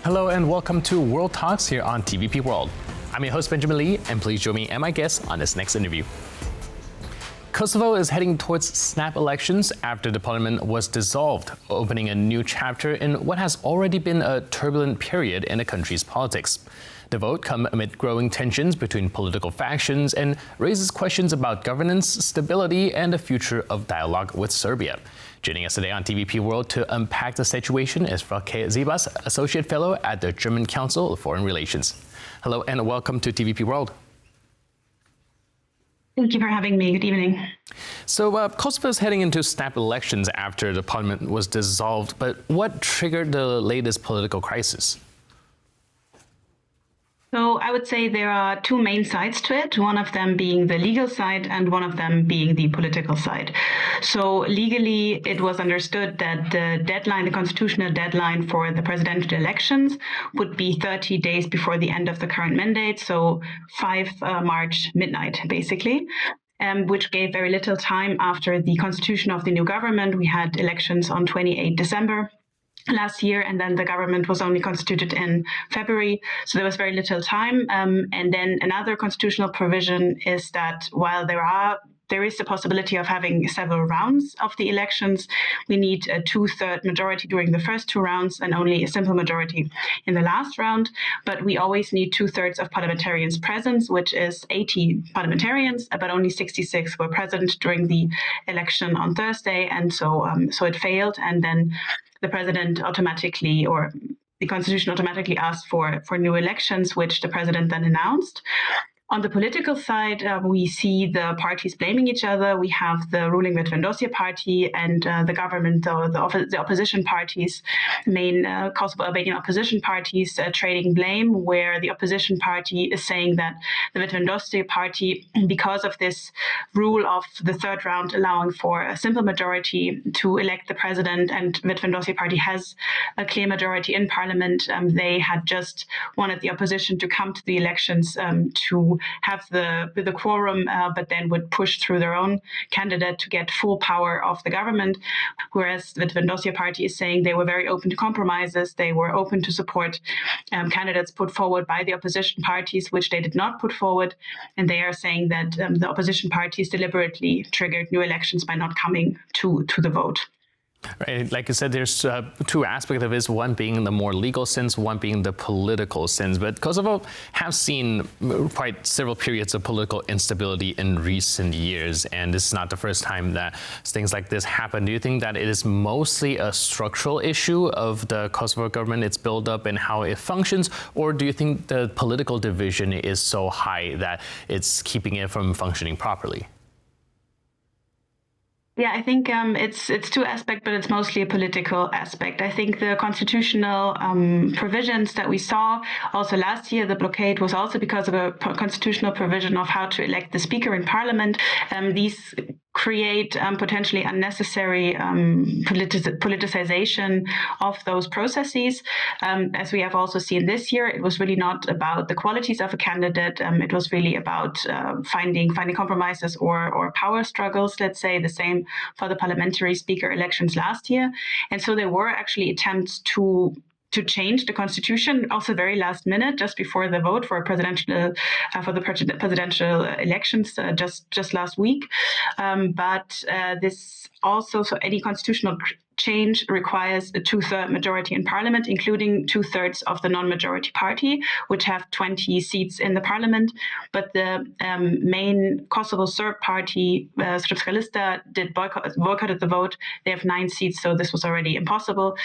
Hello and welcome to World Talks here on TVP World. I'm your host Benjamin Lee, and please join me and my guests on this next interview. Kosovo is heading towards snap elections after the parliament was dissolved, opening a new chapter in what has already been a turbulent period in the country's politics. The vote comes amid growing tensions between political factions and raises questions about governance, stability, and the future of dialogue with Serbia. Joining us today on TVP World to unpack the situation is Frauke Seebass, Associate Fellow at the German Council of Foreign Relations. Hello and welcome to TVP World. Thank you for having me. Good evening. So Kosovo is heading into snap elections after the parliament was dissolved, but what triggered the latest political crisis? So I would say there are two main sides to it, one of them being the legal side and one of them being the political side. So legally, it was understood that the deadline, the constitutional deadline for the presidential elections would be 30 days before the end of the current mandate, so 5 March midnight, basically. Which gave very little time after the constitution of the new government. We had elections on 28 December. Last year, and then the government was only constituted in February, so there was very little time. And then another constitutional provision is that while there is the possibility of having several rounds of the elections, we need a 2/3 majority during the first 2 rounds and only a simple majority in the last round. But we always need 2/3 of parliamentarians present, which is 80 parliamentarians, but only 66 were present during the election on Thursday, and so it failed. And then the president automatically, or the constitution automatically asked for new elections, which the president then announced. On the political side, we see the parties blaming each other. We have the ruling Vetëvendosje party and the government, the opposition parties, main Kosovo Albanian opposition parties, trading blame, where the opposition party is saying that the Vetëvendosje party, because of this rule of the third round allowing for a simple majority to elect the president, and Vetëvendosje party has a clear majority in parliament, they had just wanted the opposition to come to the elections to have the quorum, but then would push through their own candidate to get full power of the government. Whereas the Vetëvendosje party is saying they were very open to compromises. They were open to support candidates put forward by the opposition parties, which they did not put forward. And they are saying that the opposition parties deliberately triggered new elections by not coming to the vote. Right. Like you said, there's two aspects of this, one being the more legal sense, one being the political sense. But Kosovo has seen quite several periods of political instability in recent years, and this is not the first time that things like this happen. Do you think that it is mostly a structural issue of the Kosovo government, its buildup and how it functions, or do you think the political division is so high that it's keeping it from functioning properly? Yeah, I think it's two aspects, but it's mostly a political aspect. I think the constitutional provisions that we saw also last year, the blockade was also because of a constitutional provision of how to elect the speaker in parliament. These create potentially unnecessary politicization of those processes. As we have also seen this year, it was really not about the qualities of a candidate. It was really about finding compromises or power struggles, let's say. The same for the parliamentary speaker elections last year. And so there were actually attempts to change the constitution, also very last minute, just before the vote for the presidential elections just last week. But this also, so any constitutional change requires a 2/3 majority in parliament, including 2/3 of the non-majority party, which have 20 seats in the parliament. But the main Kosovo Serb party, Srpska Lista, boycotted the vote. They have 9 seats, so this was already impossible.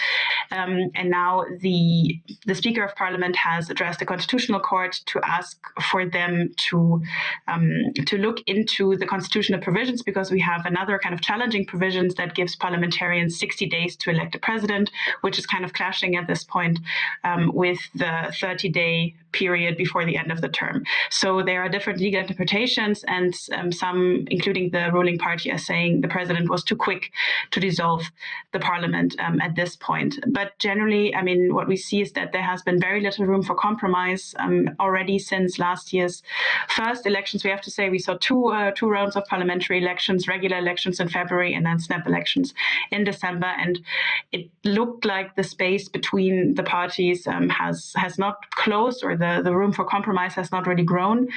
And now the Speaker of Parliament has addressed the Constitutional Court to ask for them to look into the constitutional provisions, because we have another kind of challenging provisions that gives parliamentarians 60 days to elect a president, which is kind of clashing at this point with the 30-day period before the end of the term. So there are different legal interpretations, and some, including the ruling party, are saying the president was too quick to dissolve the parliament at this point. But generally, I mean, what we see is that there has been very little room for compromise already since last year's first elections. We have to say we saw two rounds of parliamentary elections, regular elections in February, and then snap elections in December. and it looked like the space between the parties has not closed, or the room for compromise has not really grown.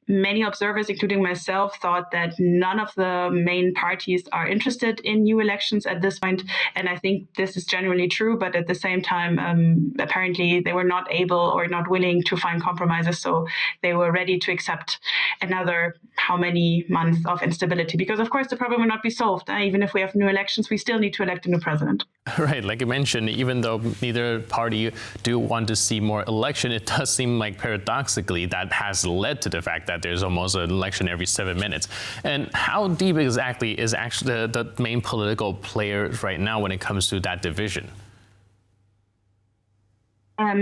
Many observers, including myself, thought that none of the main parties are interested in new elections at this point. And I think this is generally true. But at the same time, apparently they were not able or not willing to find compromises. So they were ready to accept another how many months of instability. Because, of course, the problem will not be solved. Even if we have new elections, we still need to elect a new president. Right. Like you mentioned, even though neither party do want to see more election, it does seem like paradoxically that has led to the fact that there's almost an election every 7 minutes. And how deep exactly is actually the main political player right now when it comes to that division?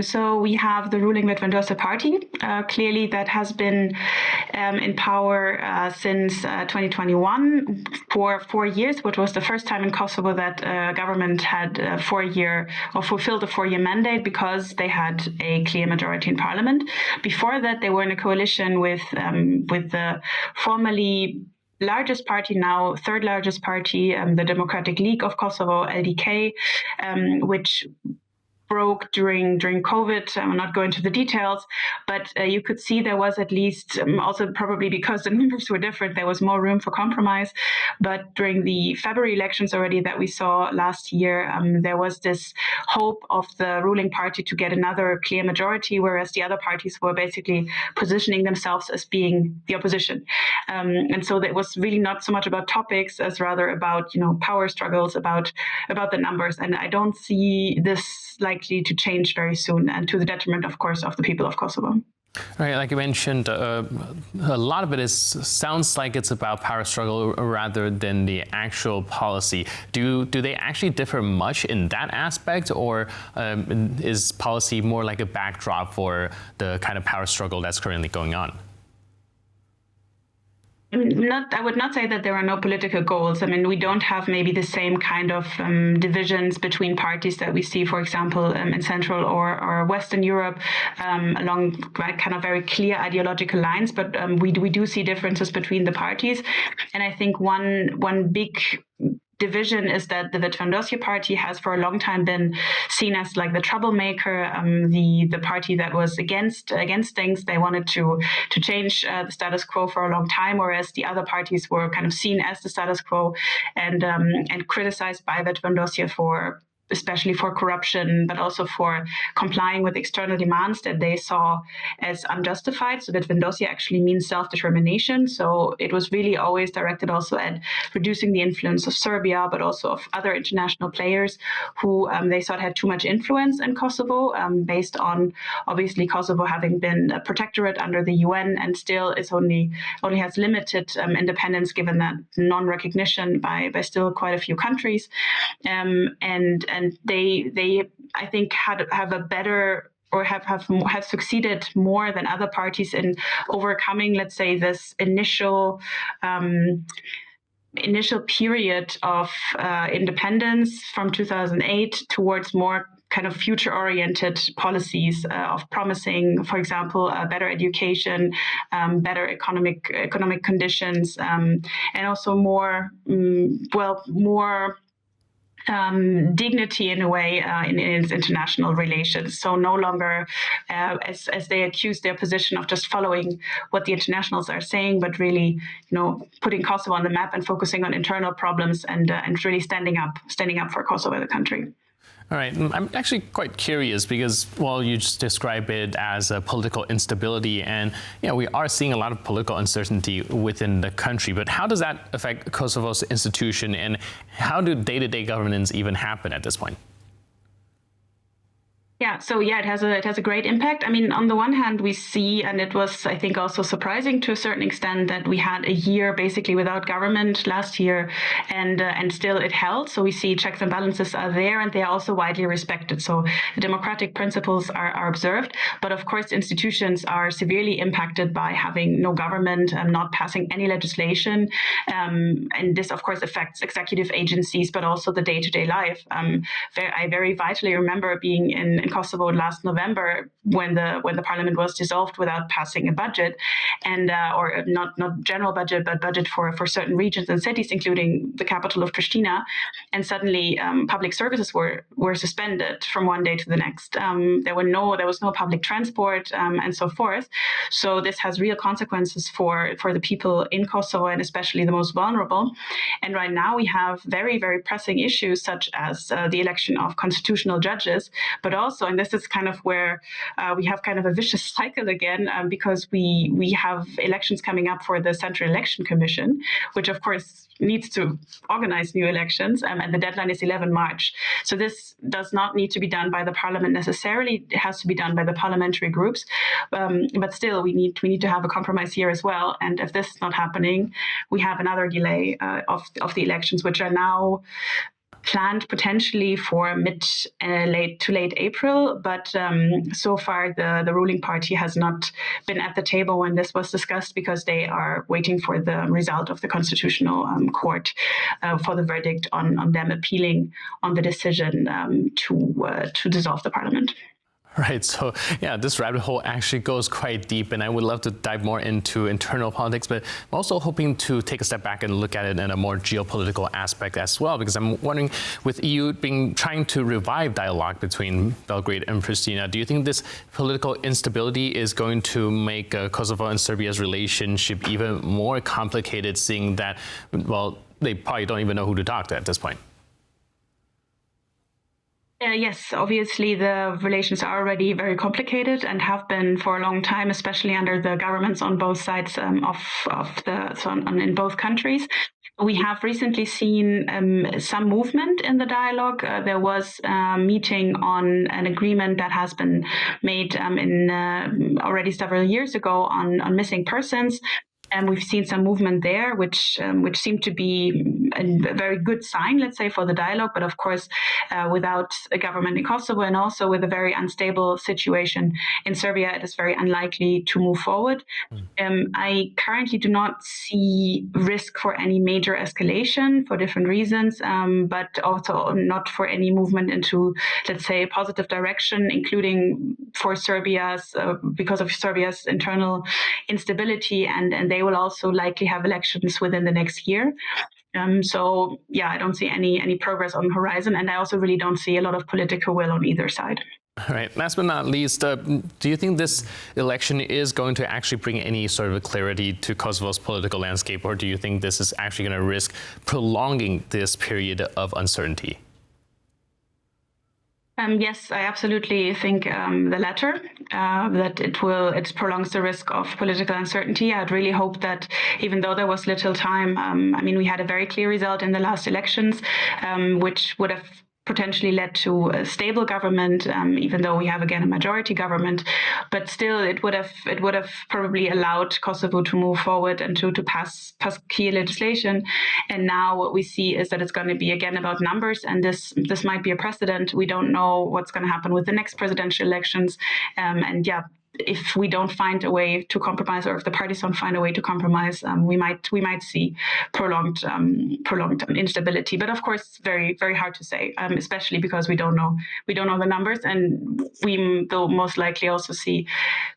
So we have the ruling Vettvendosje party. Clearly, that has been in power since 2021 for 4 years, which was the first time in Kosovo that government had a 4-year or fulfilled a 4-year mandate because they had a clear majority in parliament. Before that, they were in a coalition with the formerly largest party, now third largest party, the Democratic League of Kosovo, LDK, which broke during COVID. I'm not going into the details, but you could see there was at least, also probably because the numbers were different, there was more room for compromise. But during the February elections already that we saw last year, there was this hope of the ruling party to get another clear majority, whereas the other parties were basically positioning themselves as being the opposition. And so it was really not so much about topics as rather about, power struggles, about the numbers. And I don't see this likely to change very soon, and to the detriment, of course, of the people of Kosovo. Right, like you mentioned, a lot of it sounds like it's about power struggle rather than the actual policy. Do they actually differ much in that aspect, or is policy more like a backdrop for the kind of power struggle that's currently going on? I would not say that there are no political goals. I mean, we don't have maybe the same kind of divisions between parties that we see, for example, in Central or Western Europe, along kind of very clear ideological lines. But we do see differences between the parties. And I think one big division is that the Vettvendosje party has for a long time been seen as like the troublemaker, the party that was against things. They wanted to change the status quo for a long time, whereas the other parties were kind of seen as the status quo and criticized by Vettvendosje especially for corruption, but also for complying with external demands that they saw as unjustified. So Vettvendosje actually means self-determination. So it was really always directed also at reducing the influence of Serbia, but also of other international players who they thought had too much influence in Kosovo, based on obviously Kosovo having been a protectorate under the UN and still is only has limited independence, given that non-recognition by still quite a few countries. And they I think have a better, or have succeeded more than other parties in overcoming, let's say, this initial period of independence from 2008 towards more kind of future-oriented policies of promising, for example, better education, better economic conditions, and also more dignity in a way in its international relations. So no longer, as they accuse their position of just following what the internationals are saying, but really, putting Kosovo on the map and focusing on internal problems and really standing up for Kosovo, the country. All right. I'm actually quite curious because, well, you just describe it as a political instability, and we are seeing a lot of political uncertainty within the country. But how does that affect Kosovo's institution, and how do day-to-day governance even happen at this point? Yeah, so it has a great impact. I mean, on the one hand, we see, and it was, I think, also surprising to a certain extent, that we had a year basically without government last year, and still it held. So we see checks and balances are there, and they are also widely respected. So the democratic principles are observed, but of course, institutions are severely impacted by having no government, not passing any legislation, and this, of course, affects executive agencies, but also the day-to-day life. I very vitally remember being in Kosovo last November when the parliament was dissolved without passing a budget, and or not general budget, but budget for certain regions and cities, including the capital of Pristina, and suddenly public services were suspended from one day to the next. There was no public transport and so forth. So this has real consequences for the people in Kosovo, and especially the most vulnerable. And right now we have very, very pressing issues such as the election of constitutional judges, but also, and this is kind of where we have kind of a vicious cycle again, because we have elections coming up for the Central Election Commission, which of course needs to organize new elections, and the deadline is 11 March. So this does not need to be done by the parliament necessarily. It has to be done by the parliamentary groups. But still, we need to have a compromise here as well. And if this is not happening, we have another delay of the elections, which are now planned potentially for late April, but so far the ruling party has not been at the table when this was discussed, because they are waiting for the result of the Constitutional Court for the verdict on them appealing on the decision to dissolve the parliament. Right. So, yeah, this rabbit hole actually goes quite deep, and I would love to dive more into internal politics, but I'm also hoping to take a step back and look at it in a more geopolitical aspect as well, because I'm wondering, with EU trying to revive dialogue between Belgrade and Pristina, do you think this political instability is going to make Kosovo and Serbia's relationship even more complicated, seeing that, well, they probably don't even know who to talk to at this point? Yes, obviously the relations are already very complicated and have been for a long time, especially under the governments on both sides in both countries. We have recently seen some movement in the dialogue. There was a meeting on an agreement that has been made already several years ago on missing persons. And we've seen some movement there, which seemed to be a very good sign, let's say, for the dialogue. But of course, without a government in Kosovo and also with a very unstable situation in Serbia, it is very unlikely to move forward. I currently do not see risk for any major escalation for different reasons, but also not for any movement into, let's say, a positive direction, including for because of Serbia's internal instability, and they will also likely have elections within the next year. So, yeah, I don't see any progress on the horizon, and I also really don't see a lot of political will on either side. All right. Last but not least, do you think this election is going to actually bring any sort of clarity to Kosovo's political landscape, or do you think this is actually going to risk prolonging this period of uncertainty? Yes, I absolutely think the latter, that it prolongs the risk of political uncertainty. I'd really hope that, even though there was little time, we had a very clear result in the last elections, which would have potentially led to a stable government, even though we have again a majority government. But still, it would have probably allowed Kosovo to move forward and to pass key legislation. And now what we see is that it's going to be again about numbers, and this might be a precedent. We don't know what's going to happen with the next presidential elections, and yeah. If we don't find a way to compromise, or if the parties don't find a way to compromise, we might see prolonged instability. But of course, very, very hard to say, especially because we don't know the numbers, and we will most likely also see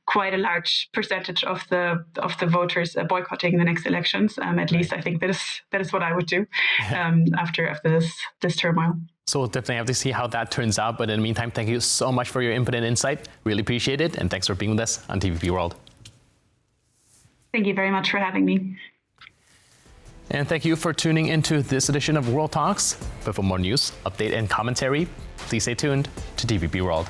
quite a large percentage of the voters boycotting the next elections. At least I think that is what I would do after this turmoil. So we'll definitely have to see how that turns out. But in the meantime, thank you so much for your input and insight. Really appreciate it. And thanks for being with us on TVP World. Thank you very much for having me. And thank you for tuning into this edition of World Talks. But for more news, update, and commentary, please stay tuned to TVP World.